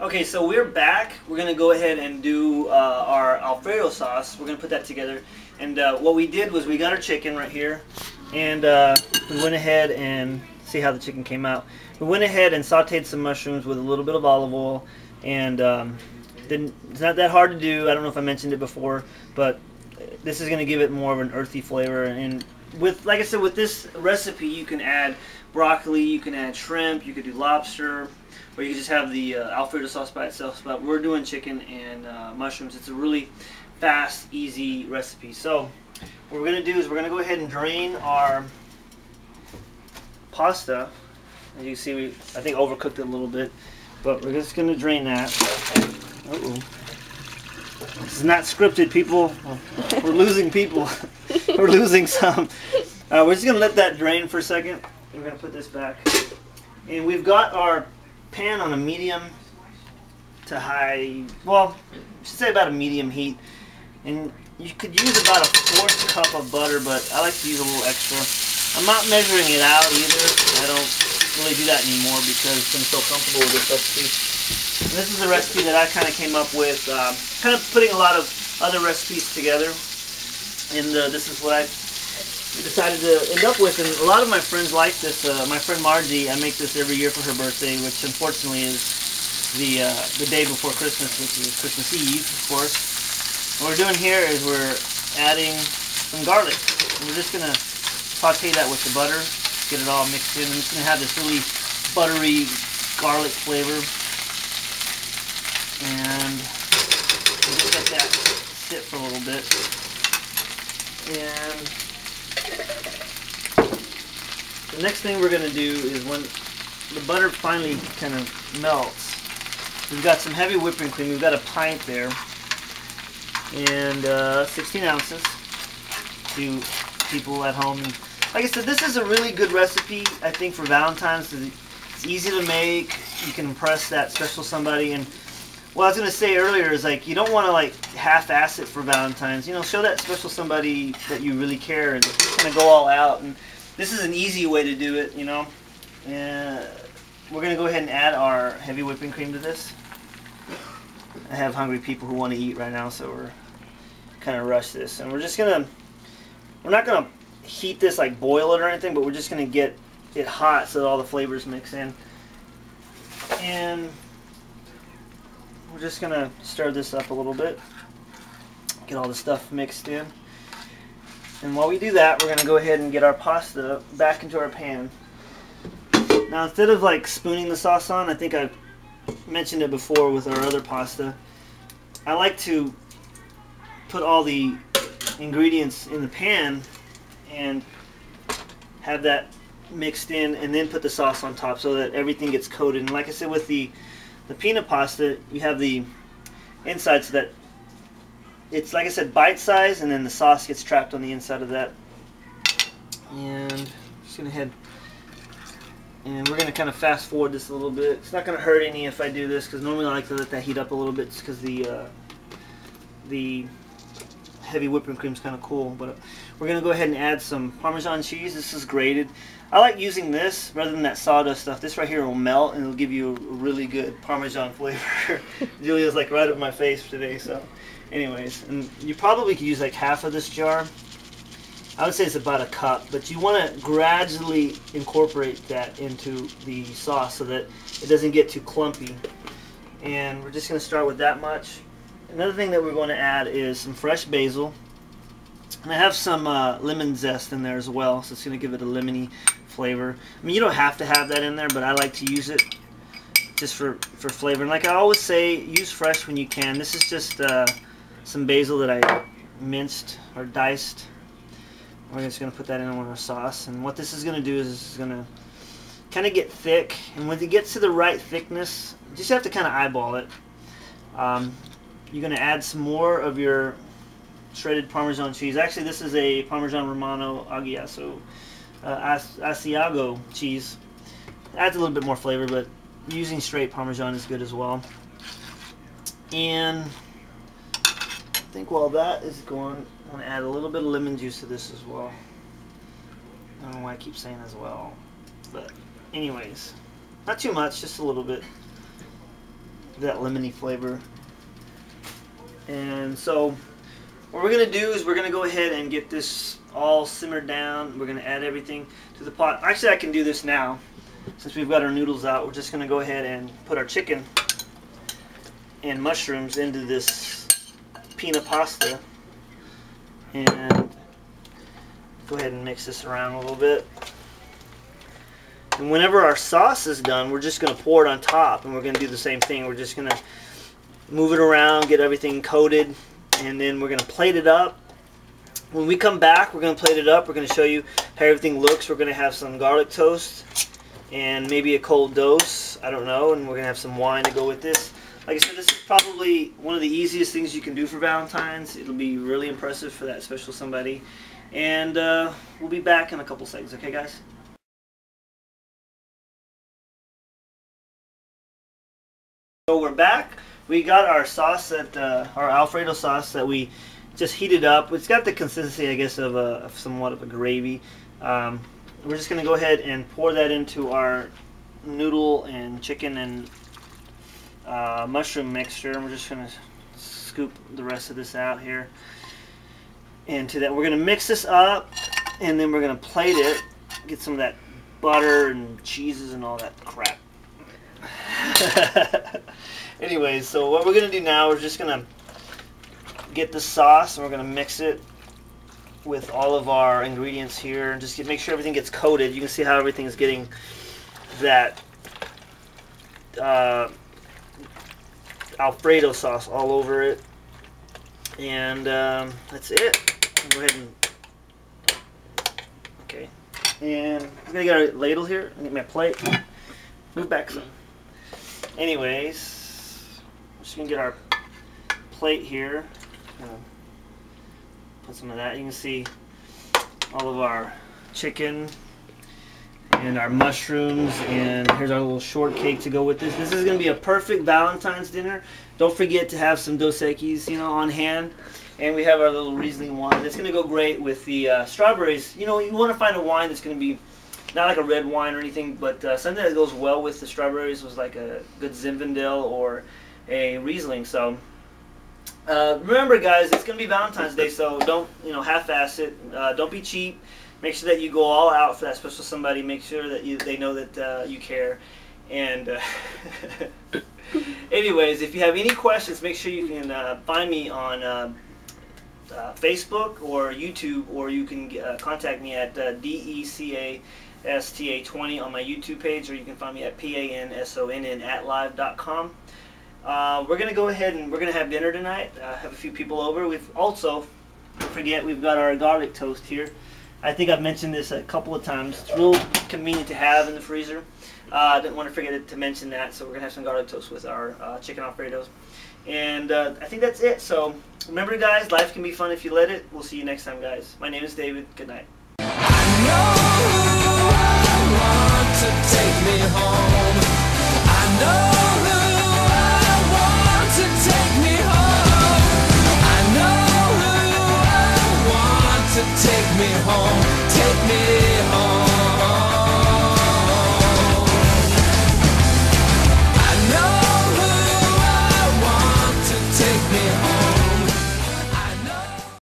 Okay, so we're back. We're going to go ahead and do our Alfredo sauce. We're going to put that together. And what we did was we got our chicken right here. And we went ahead and see how the chicken came out. We went ahead and sauteed some mushrooms with a little bit of olive oil. And it's not that hard to do. I don't know if I mentioned it before. But this is going to give it more of an earthy flavor. And with, like I said, with this recipe, you can add broccoli, you can add shrimp, you could do lobster, or you can just have the Alfredo sauce by itself. But we're doing chicken and mushrooms. It's a really fast, easy recipe. So what we're going to do is we're going to go ahead and drain our pasta. As you can see, I think overcooked it a little bit, but we're just going to drain that. Uh-oh. This is not scripted, people. We're losing people. We're losing some. We're just going to let that drain for a second. We're going to put this back. And we've got our pan on a medium to high, well, I should say about a medium heat. And you could use about a 1/4 cup of butter, but I like to use a little extra. I'm not measuring it out either. I don't really do that anymore because I'm so comfortable with this recipe. And this is a recipe that I kind of came up with, kind of putting a lot of other recipes together. And this is what I decided to end up with. And a lot of my friends like this. My friend Margie, I make this every year for her birthday, which unfortunately is the day before Christmas, which is Christmas Eve, of course. What we're doing here is we're adding some garlic. And we're just going to saute that with the butter, get it all mixed in. And it's going to have this really buttery garlic flavor. And we'll just let that sit for a little bit. And the next thing we're going to do is when the butter finally kind of melts, we've got some heavy whipping cream. We've got a pint there and 16 ounces to people at home. And like I said, this is a really good recipe, I think, for Valentine's. It's easy to make. You can impress that special somebody. And what I was going to say earlier is, like, you don't want to like half-ass it for Valentine's. You know, show that special somebody that you really care and kind of go all out. And this is an easy way to do it, you know. And we're going to go ahead and add our heavy whipping cream to this. I have hungry people who want to eat right now, so we're kind of rush this. And we're just going to, we're not going to heat this like boil it or anything, but we're just going to get it hot so that all the flavors mix in. And we're just going to stir this up a little bit, get all the stuff mixed in. And while we do that, we're going to go ahead and get our pasta back into our pan. Now, instead of like spooning the sauce on, I think I mentioned it before with our other pasta, I like to put all the ingredients in the pan and have that mixed in and then put the sauce on top so that everything gets coated. And like I said, with the peanut pasta, you have the inside so that it's, like I said, bite size, and then the sauce gets trapped on the inside of that. And I'm just going to head, and we're going to kind of fast forward this a little bit. It's not going to hurt any if I do this, because normally I like to let that heat up a little bit because the heavy whipping cream is kind of cool. But we're going to go ahead and add some Parmesan cheese. This is grated. I like using this rather than that sawdust stuff. This right here will melt and it'll give you a really good Parmesan flavor. Julia's like right up my face today, so anyways. And you probably could use like half of this jar. I would say it's about a cup, but you want to gradually incorporate that into the sauce so that it doesn't get too clumpy. And we're just going to start with that much. Another thing that we're going to add is some fresh basil. And I have some lemon zest in there as well, so it's going to give it a lemony flavor. I mean, you don't have to have that in there, but I like to use it just for flavor. And like I always say, use fresh when you can. This is just some basil that I minced or diced. We're just going to put that in our sauce. And what this is going to do is it's going to kind of get thick. And when it gets to the right thickness, you just have to kind of eyeball it. You're going to add some more of your shredded Parmesan cheese. Actually, this is a Parmesan Romano Asiago cheese. Adds a little bit more flavor, but using straight Parmesan is good as well. And I think while that is going, I want to add a little bit of lemon juice to this as well. I don't know why I keep saying as well, but anyways, not too much, just a little bit. that lemony flavor. And so what we're going to do is we're going to go ahead and get this all simmered down. We're going to add everything to the pot. Actually, I can do this now. Since we've got our noodles out, we're just going to go ahead and put our chicken and mushrooms into this pina pasta. And go ahead and mix this around a little bit. And whenever our sauce is done, we're just going to pour it on top. And we're going to do the same thing. We're just going to move it around, get everything coated. And then we're going to plate it up. When we come back, we're going to plate it up. We're going to show you how everything looks. We're going to have some garlic toast and maybe a cold dose. I don't know. And we're going to have some wine to go with this. Like I said, this is probably one of the easiest things you can do for Valentine's. It'll be really impressive for that special somebody. And we'll be back in a couple seconds. Okay, guys? So we're back. We got our sauce our Alfredo sauce that we just heated up. It's got the consistency, I guess, of somewhat of a gravy. We're just going to go ahead and pour that into our noodle and chicken and mushroom mixture. And we're just going to scoop the rest of this out here into that. We're going to mix this up, and then we're going to plate it. Get some of that butter and cheeses and all that crap. Anyways, so what we're going to do now is just going to get the sauce and we're going to mix it with all of our ingredients here and just make sure everything gets coated. You can see how everything is getting that Alfredo sauce all over it. And that's it. Go ahead and okay. And I'm going to get our ladle here and get my plate. Move back some. Anyways, I'm just going to get our plate here. Put some of that. You can see all of our chicken and our mushrooms, and here's our little shortcake to go with this. This is going to be a perfect Valentine's dinner. Don't forget to have some Dos Equis, on hand. And we have our little Riesling wine. It's going to go great with the strawberries. You want to find a wine that's going to be not like a red wine or anything, but something that goes well with the strawberries was like a good Zinfandel or a Riesling. So remember, guys, it's going to be Valentine's Day, so don't half-ass it. Don't be cheap. Make sure that you go all out for that special somebody. Make sure that they know that you care. And anyways, if you have any questions, make sure you can find me on Facebook or YouTube, or you can contact me at DECASTA20 on my YouTube page, or you can find me at PANSONN@live.com. We're going to go ahead and we're going to have dinner tonight. Have a few people over. We've also, don't forget, we've got our garlic toast here. I think I've mentioned this a couple of times. It's real convenient to have in the freezer. I didn't want to forget to mention that, so we're going to have some garlic toast with our chicken Alfredos. And I think that's it. So remember, guys, life can be fun if you let it. We'll see you next time, guys. My name is David. Good night. I know I want to take me home. I know who I want to take me home. I know who I want to take me home. Take me